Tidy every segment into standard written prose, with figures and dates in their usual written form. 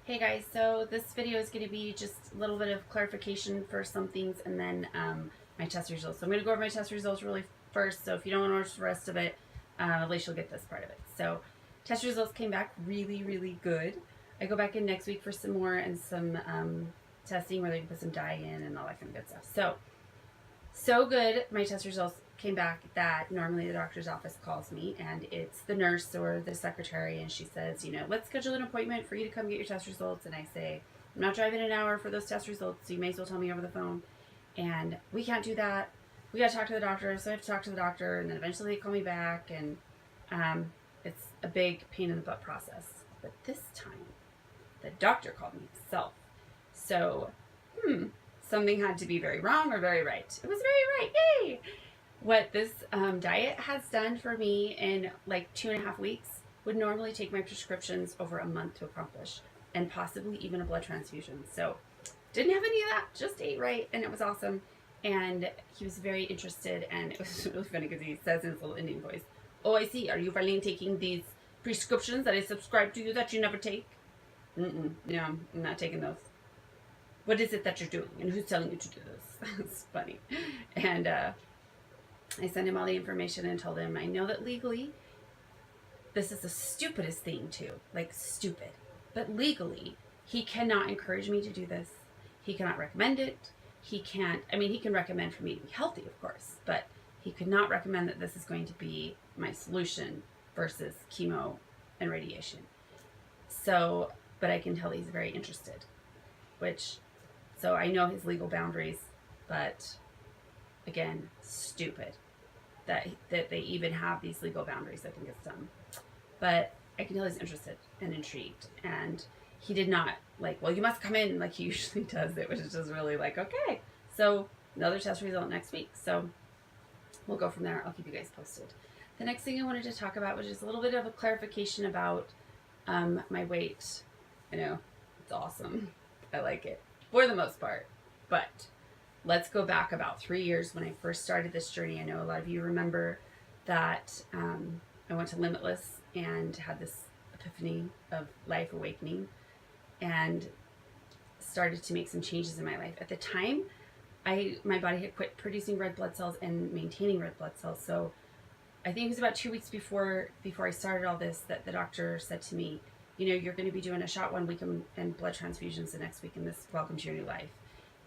Hey guys, so this video is going to be just a little bit of clarification for some things and then my test results. So I'm going to go over my test results really first, so if you don't want to watch the rest of it, at least you'll get this part of it. So test results came back really, really good. I go back in next week for some more and some testing where they can put some dye in and all that kind of good stuff. So good, my test results came back that normally the doctor's office calls me and it's the nurse or the secretary and she says, let's schedule an appointment for you to come get your test results. And I say, I'm not driving an hour for those test results, so you may as well tell me over the phone. And we can't do that. We got to talk to the doctor, so I have to talk to the doctor, and then eventually they call me back, and it's a big pain in the butt process. But this time, the doctor called me himself. So, something had to be very wrong or very right. It was very right. Yay! What this diet has done for me in like 2.5 weeks would normally take my prescriptions over a month to accomplish, and possibly even a blood transfusion. So didn't have any of that, just ate right, and it was awesome. And he was very interested, and it was really funny because he says in his little Indian voice, "Oh, I see. Are you finally taking these prescriptions that I subscribe to you that you never take?" No, I'm not taking those. What is it that you're doing, and who's telling you to do this? It's funny. And I sent him all the information and told him I know that legally this is the stupidest thing too, like stupid. But legally, he cannot encourage me to do this. He cannot recommend it. He can't, he can recommend for me to be healthy, of course, but he could not recommend that this is going to be my solution versus chemo and radiation. So, but I can tell he's very interested, so I know his legal boundaries, but again, stupid that they even have these legal boundaries. I think it's dumb. But I can tell he's interested and intrigued. And he did not like, well, you must come in like he usually does. It was just really like, okay. So another test result next week. So we'll go from there. I'll keep you guys posted. The next thing I wanted to talk about was just a little bit of a clarification about my weight. I know, it's awesome. I like it for the most part. But let's go back about 3 years when I first started this journey. I know a lot of you remember that I went to Limitless and had this epiphany of life awakening and started to make some changes in my life. At the time, my body had quit producing red blood cells and maintaining red blood cells. So I think it was about 2 weeks before I started all this that the doctor said to me, you're going to be doing a shot 1 week and blood transfusions the next week, and this welcome to your new life.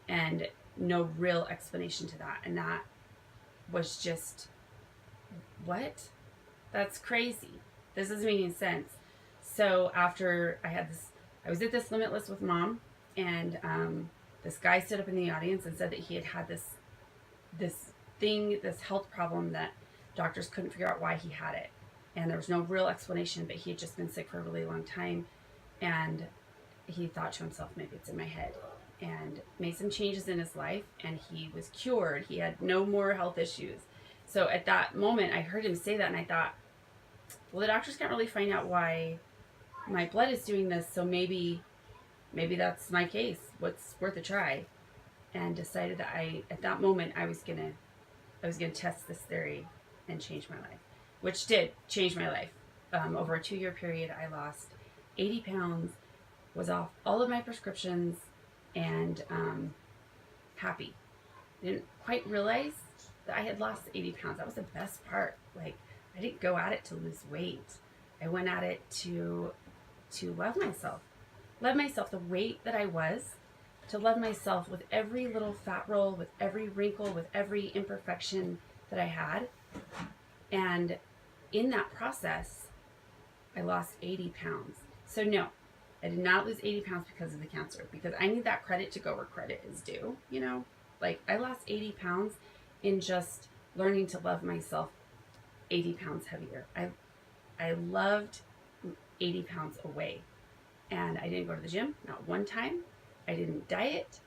And no real explanation to that. And that was just, what? That's crazy. This isn't making sense. So after I was at this Limitless with Mom, and this guy stood up in the audience and said that he had this health problem that doctors couldn't figure out why he had it. And there was no real explanation, but he had just been sick for a really long time. And he thought to himself, maybe it's in my head. And made some changes in his life, and he was cured. He had no more health issues. So at that moment, I heard him say that, and I thought, well, the doctors can't really find out why my blood is doing this, so maybe that's my case. What's worth a try? And decided that at that moment, I was gonna test this theory and change my life, which did change my life. Over a 2-year period, I lost 80 pounds, was off all of my prescriptions, and happy. I didn't quite realize that I had lost 80 pounds. That was the best part. Like, I didn't go at it to lose weight. I went at it to love myself. Love myself the weight that I was, to love myself with every little fat roll, with every wrinkle, with every imperfection that I had. And in that process, I lost 80 pounds. So no, I did not lose 80 pounds because of the cancer, because I need that credit to go where credit is due, Like, I lost 80 pounds in just learning to love myself 80 pounds heavier. I loved 80 pounds away. And I didn't go to the gym, not one time. I didn't diet.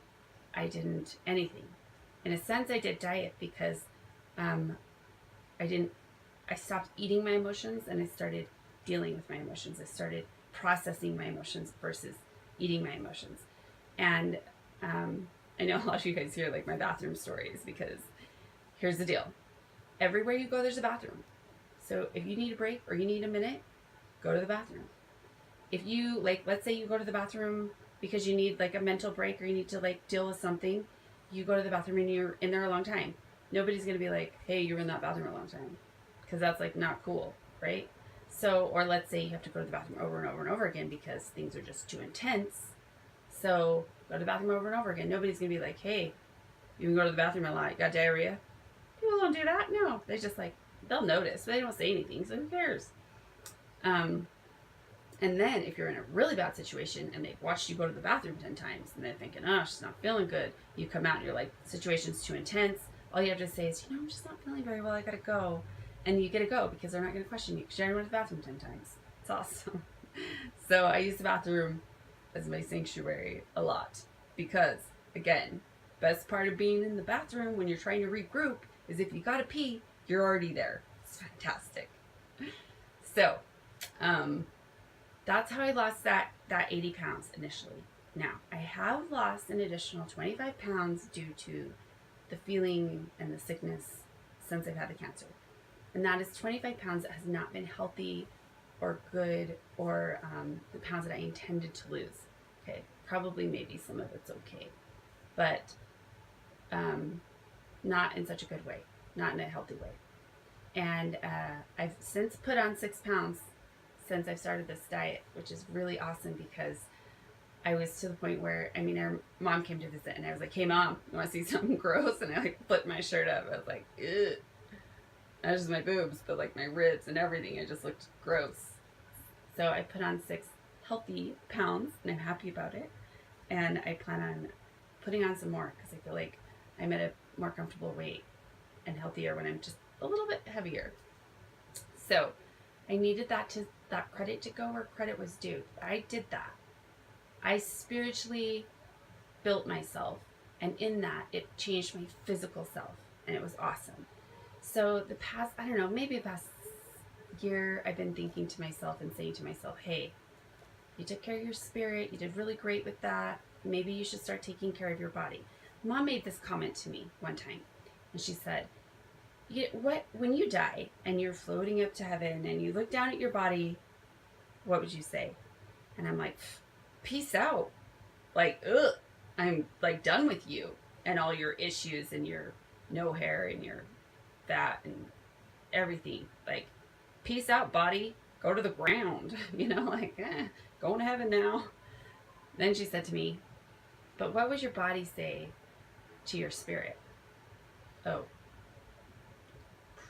I didn't anything. In a sense, I did diet because I stopped eating my emotions and I started dealing with my emotions. I started processing my emotions versus eating my emotions. And I know a lot of you guys hear like my bathroom stories, because here's the deal. Everywhere you go, there's a bathroom. So if you need a break or you need a minute, go to the bathroom. if you, like, let's say you go to the bathroom because you need like a mental break or you need to like deal with something, you go to the bathroom and you're in there a long time. Nobody's going to be like, hey, you're in that bathroom a long time. Because that's like not cool, right? So, or let's say you have to go to the bathroom over and over and over again because things are just too intense. So, go to the bathroom over and over again. Nobody's going to be like, hey, you can go to the bathroom a lot. You got diarrhea? People don't do that. No. They just like, they'll notice, but they don't say anything. So, who cares? And then if you're in a really bad situation and they've watched you go to the bathroom 10 times and they're thinking, oh, she's not feeling good, you come out and you're like, situation's too intense. All you have to say is, I'm just not feeling very well. I got to go. And you get to go because they're not going to question you because you already went to the bathroom 10 times. It's awesome. So I use the bathroom as my sanctuary a lot because, again, best part of being in the bathroom when you're trying to regroup is if you got to pee, you're already there. It's fantastic. So, that's how I lost that 80 pounds initially. Now, I have lost an additional 25 pounds due to the feeling and the sickness since I've had the cancer. And that is 25 pounds that has not been healthy or good or the pounds that I intended to lose. Okay, probably maybe some of it's okay, but not in such a good way, not in a healthy way. And I've since put on 6 pounds since I've started this diet, which is really awesome because I was to the point where, our mom came to visit and I was like, hey mom, you want to see something gross? And I like flipped my shirt up. I was like, ugh. Not just my boobs, but like my ribs and everything. It just looked gross. So I put on 6 healthy pounds and I'm happy about it. And I plan on putting on some more because I feel like I'm at a more comfortable weight and healthier when I'm just a little bit heavier. So I needed that credit to go where credit was due. I did that. I spiritually built myself, and in that, it changed my physical self, and it was awesome. So the past year, I've been thinking to myself and saying to myself, hey, you took care of your spirit, you did really great with that, maybe you should start taking care of your body. Mom made this comment to me one time, and she said, when you die and you're floating up to heaven and you look down at your body, what would you say? And I'm like, peace out. Like, ugh, I'm like done with you and all your issues and your no hair and your fat and everything. Like, peace out, body. Go to the ground. Going to heaven now. Then she said to me, but what would your body say to your spirit? Oh,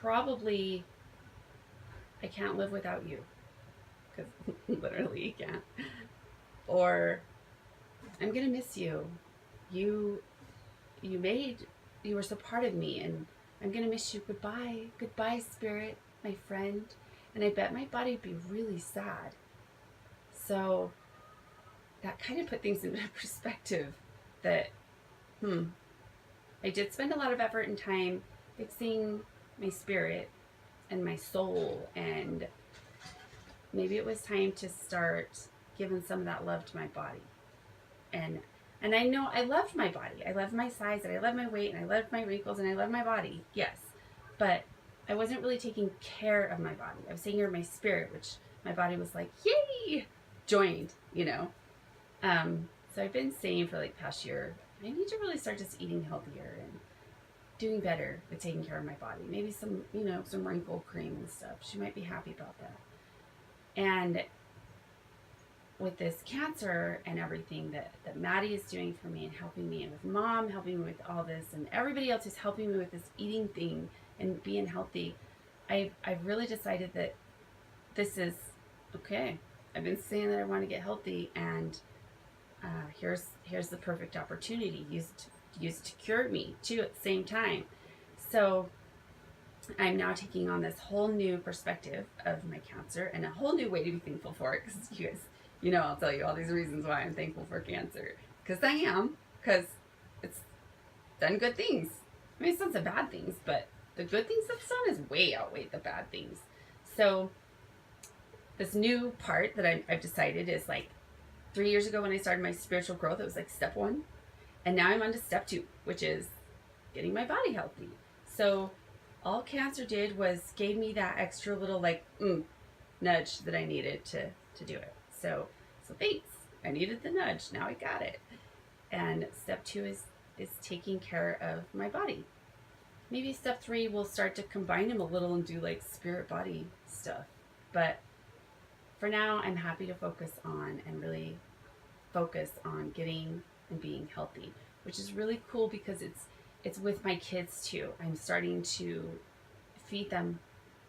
probably I can't live without you. Because literally you can't. Or I'm going to miss you. You were so part of me and I'm going to miss you. Goodbye. Goodbye, spirit, my friend. And I bet my body would be really sad. So that kind of put things into perspective that, I did spend a lot of effort and time fixing my spirit and my soul, and maybe it was time to start giving some of that love to my body. And I know I loved my body. I loved my size, and I loved my weight, and I loved my wrinkles, and I loved my body. Yes. But I wasn't really taking care of my body. I was taking care of my spirit, which my body was like, yay, joined, So I've been saying for like past year, I need to really start just eating healthier and doing better with taking care of my body. Maybe some, some wrinkle cream and stuff. She might be happy about that. And with this cancer and everything that Maddie is doing for me and helping me, and with mom helping me with all this, and everybody else is helping me with this eating thing and being healthy, I've really decided that this is okay. I've been saying that I want to get healthy, and here's the perfect opportunity. Use it to cure me too at the same time. So I'm now taking on this whole new perspective of my cancer and a whole new way to be thankful for it. Because you guys, I'll tell you all these reasons why I'm thankful for cancer. Because I am. Because it's done good things. It's done some bad things, but the good things it's done has way outweighed the bad things. So this new part that I've decided is like 3 years ago when I started my spiritual growth, it was like step 1. And now I'm on to step 2, which is getting my body healthy. So all cancer did was gave me that extra little nudge that I needed to do it. So thanks. I needed the nudge. Now I got it. And step 2 is taking care of my body. Maybe step 3 will start to combine them a little and do like spirit body stuff. But for now, I'm happy to focus on and really focus on getting and being healthy, which is really cool because it's with my kids too. I'm starting to feed them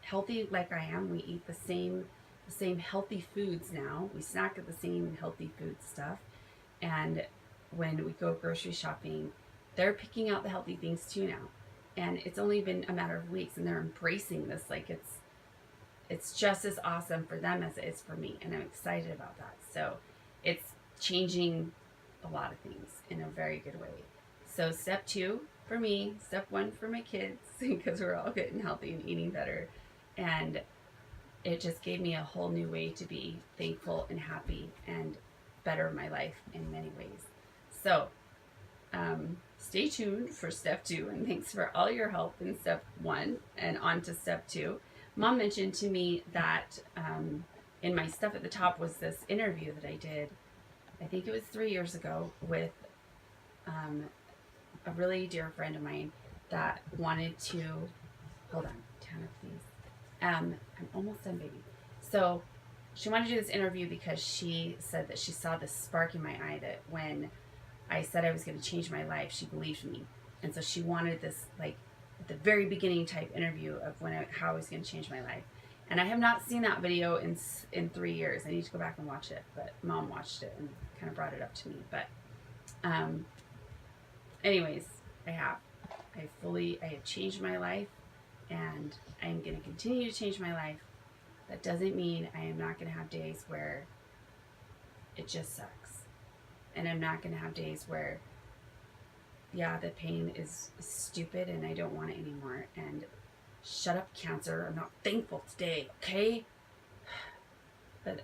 healthy like I am. We eat the same healthy foods now. We snack at the same healthy food stuff. And when we go grocery shopping, they're picking out the healthy things too now. And it's only been a matter of weeks and they're embracing this like it's just as awesome for them as it is for me. And I'm excited about that. So it's changing a lot of things in a very good way. So step 2 for me, step 1 for my kids, because we're all getting healthy and eating better. And it just gave me a whole new way to be thankful and happy and better my life in many ways. So stay tuned for step 2, and thanks for all your help in step 1 and on to step 2. Mom mentioned to me that in my stuff at the top was this interview that I did, I think it was 3 years ago, with a really dear friend of mine that wanted to, hold on, Tana, please. I'm almost done, baby. So she wanted to do this interview because she said that she saw this spark in my eye that when I said I was going to change my life, she believed me. And so she wanted this, like, at the very beginning type interview of how I was going to change my life. And I have not seen that video in 3 years. I need to go back and watch it. But Mom watched it and kind of brought it up to me. But anyways, I have changed my life, and I'm going to continue to change my life. That doesn't mean I am not going to have days where it just sucks. And I'm not going to have days where, yeah, the pain is stupid and I don't want it anymore. And shut up, cancer. I'm not thankful today, okay? But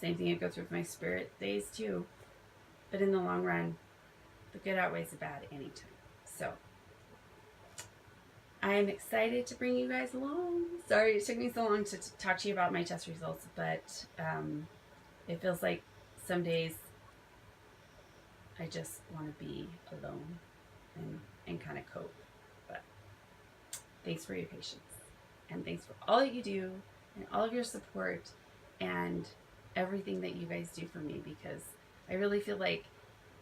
same thing I go through with my spirit days too. But in the long run, the good outweighs the bad anytime. So I'm excited to bring you guys along. Sorry it took me so long to talk to you about my test results, but it feels like some days I just want to be alone and kind of cope. But thanks for your patience, and thanks for all that you do and all of your support and everything that you guys do for me, because I really feel like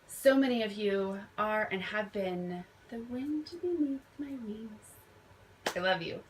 so many of you are and have been the wind beneath my wings. I love you.